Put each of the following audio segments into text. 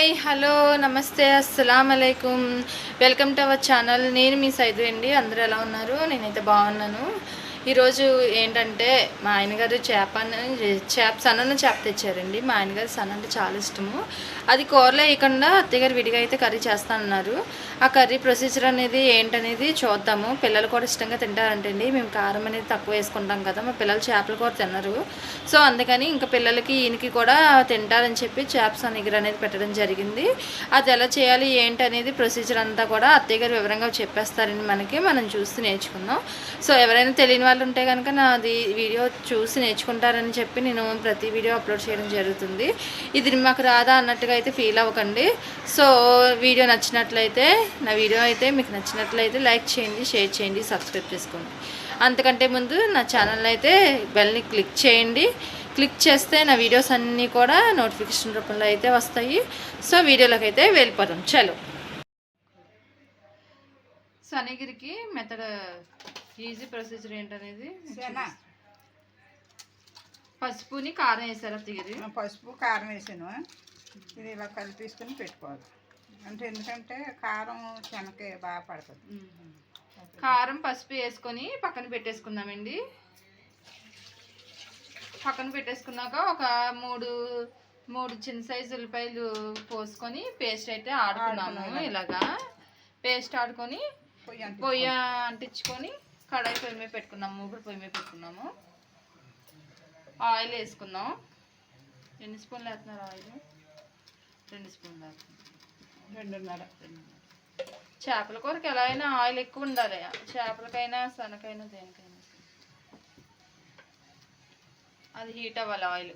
Hi hello నమస్తే అస్సలాం అలైకుం welcome to our channel. నేను మీ సైదు అండి. అందరూ ఎలా ఉన్నారు? నేనైతే బాగున్నాను. ఈరోజు ఏంటంటే మా ఆయనగారు సన్నన్న చేప తెచ్చారండి. మా ఆయనగారు సన్న అంటే చాలా ఇష్టము. అది కూరలో వేయకుండా అత్తయ్యగారు విడిగా అయితే కర్రీ చేస్తానన్నారు. ఆ కర్రీ ప్రొసీజర్ అనేది ఏంటనేది చూద్దాము. పిల్లలు కూడా ఇష్టంగా తింటారంటండి. మేము కారం అనేది తక్కువ వేసుకుంటాం కదా, మా పిల్లలు చేపలు కూడా తినరు. సో అందుకని ఇంకా పిల్లలకి ఈయనకి కూడా తింటారని చెప్పి చేప సన్నిగిరి అనేది పెట్టడం జరిగింది. అది ఎలా చేయాలి ఏంటి అనేది ప్రొసీజర్ అంతా కూడా అత్తయ్య గారు వివరంగా చెప్పేస్తారని మనం చూసి నేర్చుకుందాం. సో ఎవరైనా తెలియని వాళ్ళు ఉంటే కనుక నాది వీడియో చూసి నేర్చుకుంటారని చెప్పి నేను ప్రతి వీడియో అప్లోడ్ చేయడం జరుగుతుంది. ఇది మాకు రాదా అన్నట్టుగా అయితే ఫీల్ అవ్వకండి. సో వీడియో నచ్చినట్లయితే, నా వీడియో అయితే మీకు నచ్చినట్లయితే లైక్ చేయండి, షేర్ చేయండి, సబ్స్క్రైబ్ చేసుకోండి. అంతకంటే ముందు నా ఛానల్ అయితే బెల్ని క్లిక్ చేయండి. క్లిక్ చేస్తే నా వీడియోస్ అన్నీ కూడా నోటిఫికేషన్ రూపంలో అయితే వస్తాయి. సో వీడియోలోకి అయితే వెళ్ళిపోతాం. చలో. సన్నగిరికి మెథడ్ ఈజీ ప్రొసీజర్ ఏంటనేది, పసుపుని కారం వేసారు అత్తగిరి. పసుపు కారం వేసాను. ఇది ఇలా కలిపేసుకుని పెట్టుకోవాలి. అంటే ఎందుకంటే కారం శనగకి బాగా పడుతుంది. కారం పసుపు వేసుకొని పక్కన పెట్టేసుకుందామండి. పక్కన పెట్టేసుకున్నాక ఒక మూడు చిన్న సైజు ఉల్లిపాయలు పోసుకొని పేస్ట్ అయితే ఆడుకున్నాము. ఇలాగా పేస్ట్ ఆడుకొని పొయ్యి అంటించుకొని కడాయి పొయ్యి మీద పెట్టుకున్నాము. మూగుడు పొయ్యి మీద పెట్టుకున్నాము. ఆయిల్ వేసుకుందాం. ఎన్ని స్పూన్లు వేస్తున్నారు ఆయిల్? 2 స్పూన్లు వేస్తున్నాం. 2.5. చేపల కూరకి ఎలా అయినా ఆయిల్ ఎక్కువ ఉండాలి. చేపలకైనా శనకైనా దేనికైనా అది హీట్ అవ్వాలి ఆయిల్.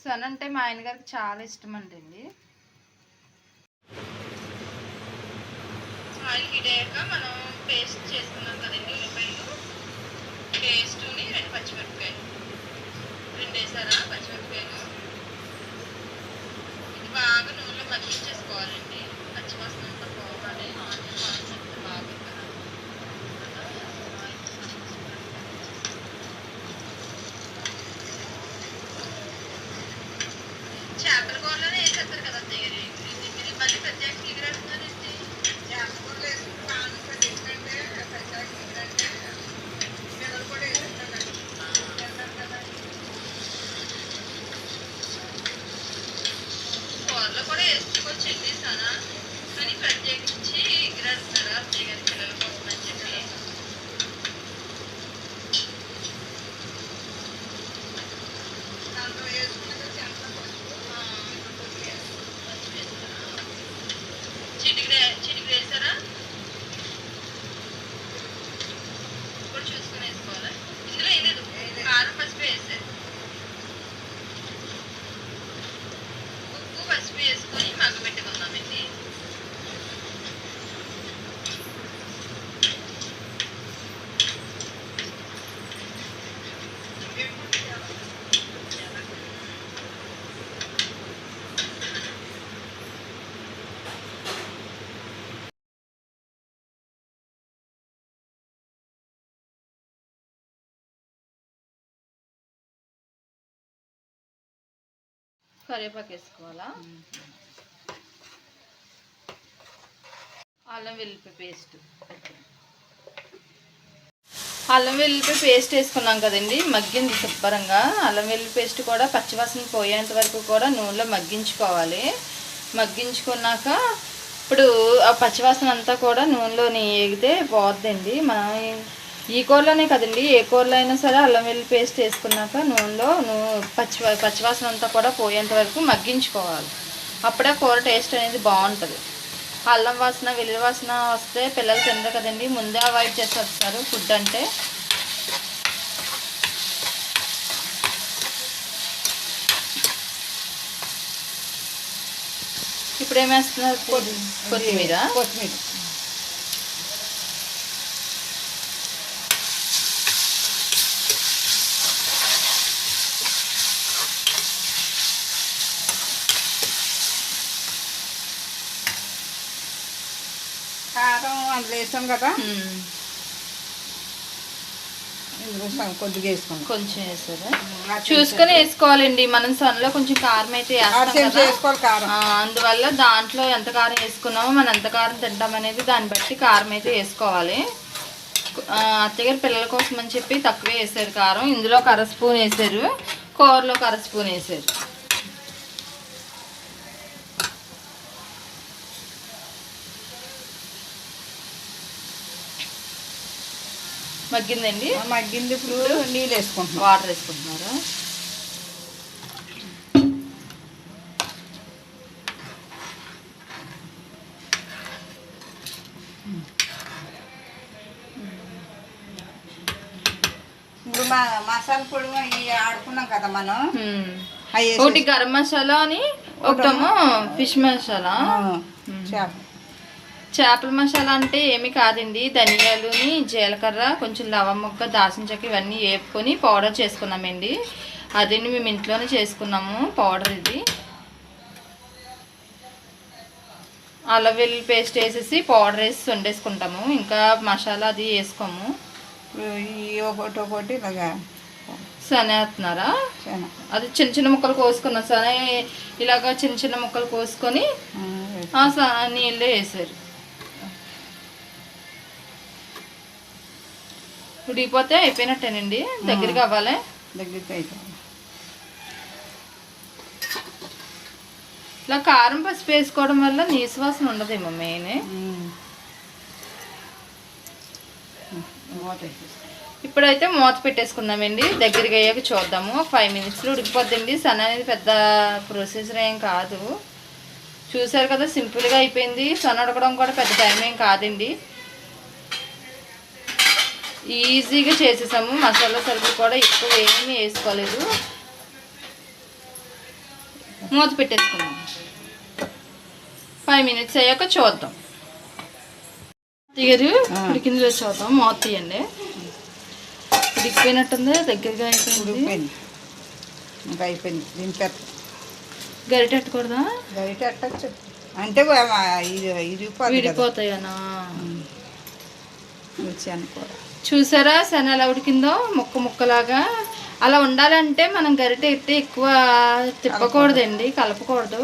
సన్ అంటే మా ఆయన గారికి చాలా ఇష్టం అంటండి. ఆయిల్ హీట్ అయ్యాక మనం పేస్ట్ చేసుకున్నాం కదండి ఉల్లిపాయలు, పేస్ట్ని 2 పచ్చిమిరపకాయలు, 2 వేసారా పచ్చిమిరపకాయలు. ఇది బాగా నూనెలో మగ్గించేసుకోవాలండి. పచ్చివాసన అంతా పోవాలి. బాగా చేపల కూరలోనే వేసేస్తారు కదా అత్తయ్య గారు. ఇది మళ్ళీ ప్రత్యేక ఎగిరేస్తున్నారండి. చేపల కూరలో వేసుకుంటే ఎందుకంటే ప్రత్యేక ఎగిరంటే పిల్లలు కూడా వేసేస్తారండి. కూరలో కూడా వేసుకోవచ్చండి సనా, కానీ ప్రత్యేకించి ఎగిరేస్తున్నారు అత్తయ్య గారి పిల్లల కోసం అని చెప్పి. దాంట్లో వేసుకున్నాక చిటికి వేసారా ఇప్పుడు చూసుకుని వేసుకోవాలి. ఇందులో వేయలేదు, కారం పసుపు వేసారు. ఉప్పు పసుపు వేసుకొని మగ్గబెట్టుకుందామండి. కరివేపాకు వేసుకోవాలా. అల్లం వెల్లుల్లి పేస్ట్ వేసుకున్నాం కదండి. మగ్గింది శుభ్రంగా. అల్లం వెల్లుల్లి పేస్ట్ కూడా పచ్చివాసన పోయేంత వరకు కూడా నూనెలో మగ్గించుకోవాలి. మగ్గించుకున్నాక ఇప్పుడు ఆ పచ్చివాసన అంతా కూడా నూనెలోని ఎగితే పోద్దండి. మనం ఈ కూరలోనే కదండి, ఏ కూరలో అయినా సరే అల్లం వెల్లుల్లి పేస్ట్ వేసుకున్నాక నూనెలో పచ్చివాసన అంతా కూడా పోయేంత వరకు మగ్గించుకోవాలి. అప్పుడే కూర టేస్ట్ అనేది బాగుంటుంది. అల్లం వాసన వెల్లుల్లి వాసన వస్తే పిల్లలు తినరు కదండి, ముందే అవాయిడ్ చేసి వస్తారు ఫుడ్ అంటే. ఇప్పుడు ఏమేస్తున్నారు? కొత్తిమీర. కారం అందులో వేసాం కదా, కొద్దిగా వేసుకున్నాం. కొంచెం వేసారా? చూసుకొని వేసుకోవాలండి. మనం సన్నలో కొంచెం కారం అయితే వేస్తాం కదా, వేసుకోవాలి కారం. అందువల్ల దాంట్లో ఎంత కారం వేసుకున్నామో మనం ఎంత కారం తింటామనేది దాన్ని బట్టి కారం అయితే వేసుకోవాలి. అత్తగారు పిల్లల కోసం అని చెప్పి తక్కువే వేసారు కారం. ఇందులో ఒక 1/2 స్పూన్ వేసారు, కూరలో ఒక 1/2 స్పూన్ వేసారు. మగ్గిందండి? మగ్గింది. ఇప్పుడు నీళ్ళు వేసుకుంటున్నాం. వాటర్ వేసుకుంటున్నారా? ఇప్పుడు మసాలా పొడి ఇవి ఆడుకున్నాం కదా మనం. ఒకటి గరం మసాలా అని, ఒకటేమో ఫిష్ మసాలా. చేపల మసాలా అంటే ఏమి కాదండి, ధనియాలుని, జీలకర్ర, కొంచెం లవంగ ముక్క, దాల్చిన చెక్క ఇవన్నీ వేపుకొని పౌడర్ చేసుకున్నామండి. అదండి మేము ఇంట్లోనే చేసుకున్నాము పౌడర్. ఇది అల్లం వెల్లుల్లి పేస్ట్ వేసేసి పౌడర్ వేసి వండేసుకుంటాము. ఇంకా మసాలా అది వేసుకోము. ఒకటి ఇలాగా సనే వేస్తున్నారా? అది చిన్న చిన్న ముక్కలు కోసుకున్నా. సనే ఇలాగ చిన్న చిన్న ముక్కలు కోసుకొని నీళ్ళు వేసారు. ఉడికిపోతే అయిపోయినట్టేనండి. దగ్గరికి అవ్వాలి. దగ్గరికి అయిపోయి ఇలా కారం పసుపు వేసుకోవడం వల్ల నీసు వాసన ఉండదేమో. మెయిన్ ఇప్పుడైతే మూత పెట్టేసుకుందామండి. దగ్గరికి అయ్యాక చూద్దాము. 5 మినిట్స్లో ఉడికిపోద్దండి. సన్న అనేది పెద్ద ప్రొసీజర్ ఏం కాదు. చూసారు కదా, సింపుల్గా అయిపోయింది. సన్న ఉడకడం కూడా పెద్ద టైం ఏం కాదండి. ఈజీగా చేసేసాము. మసాలా సరుకులు కూడా ఎక్కువ ఏమీ వేసుకోలేదు. మూత పెట్టేసుకుందాం. 5 మినిట్స్ అయ్యాక చూద్దాం. తీయరు ఉడికిందిలో చూద్దాం. మూత తీయండి. ఉడికిపోయినట్టుంది. దగ్గరగా అయిపోయింది. ఇంకా అయిపోయింది. దింపేట గరిటె పెట్టకూడదా? గరిటె పెట్టచ్చు అంటే విడిపోతాయనా? రుచి అనుకో. చూసారా శన ఎలా ఉడికిందో, ముక్క ముక్కలాగా. అలా ఉండాలంటే మనం గరిటె ఎట్టి ఎక్కువ తిప్పకూడదండి, కలపకూడదు.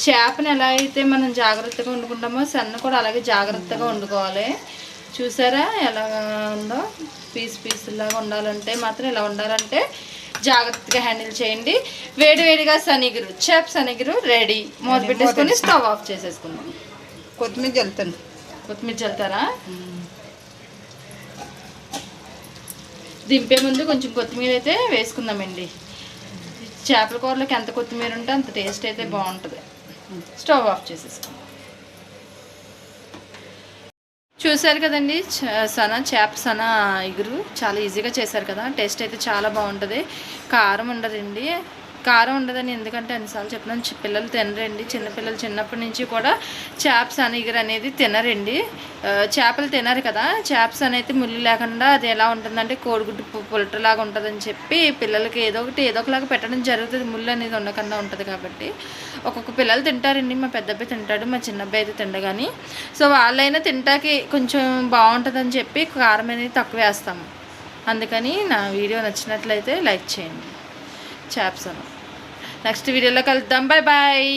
చేపను ఎలా అయితే మనం జాగ్రత్తగా వండుకుంటామో సన్న కూడా అలాగే జాగ్రత్తగా వండుకోవాలి. చూసారా ఎలా ఉందో? పీసులాగా ఉండాలంటే మాత్రం ఇలా ఉండాలంటే జాగ్రత్తగా హ్యాండిల్ చేయండి. వేడివేడిగా శనగలు, చేప శనగలు రెడీ. మూత పెట్టేసుకొని స్టవ్ ఆఫ్ చేసేసుకుందాం. కొత్తిమీర చల్లుతాను. కొత్తిమీర చల్లుతారా? దింపే ముందు కొంచెం కొత్తిమీర అయితే వేసుకుందామండి. చేపల కూరలోకి ఎంత కొత్తిమీర ఉంటే అంత టేస్ట్ అయితే బాగుంటుంది. స్టవ్ ఆఫ్ చేసేసుకుందాం. చూసారు కదండి, చేప సన ఇగురు చాలా ఈజీగా చేశారు కదా. టేస్ట్ అయితే చాలా బాగుంటుంది. కారం ఉండదండి. కారం ఉండదని ఎందుకంటే అన్నిసార్లు చెప్పినాను, పిల్లలు తినరండి. చిన్నపిల్లలు చిన్నప్పటి నుంచి కూడా చేప సన ఇగురు అనేది తినరండి. చేపలు తినరు కదా. చేప సన అయితే ముళ్ళు లేకుండా అది ఎలా ఉంటుందంటే కోడిగుడ్డు పులటలాగా ఉంటుందని చెప్పి పిల్లలకి ఏదో ఒకలాగా పెట్టడం జరుగుతుంది. ముళ్ళు అనేది ఉండకుండా ఉంటుంది కాబట్టి. ఒక్కొక్క పిల్లలు తింటారండి. మా పెద్ద అబ్బాయి తింటాడు, మా చిన్న అబ్బాయి అయితే తిండ కానీ. సో వాళ్ళైనా తింటాకి కొంచెం బాగుంటుందని చెప్పి కారం అనేది తక్కువ వేస్తాము. అందుకని నా వీడియో నచ్చినట్లయితే లైక్ చేయండి. చేప సన నెక్స్ట్ వీడియోలో కలుద్దాం. Bye bye.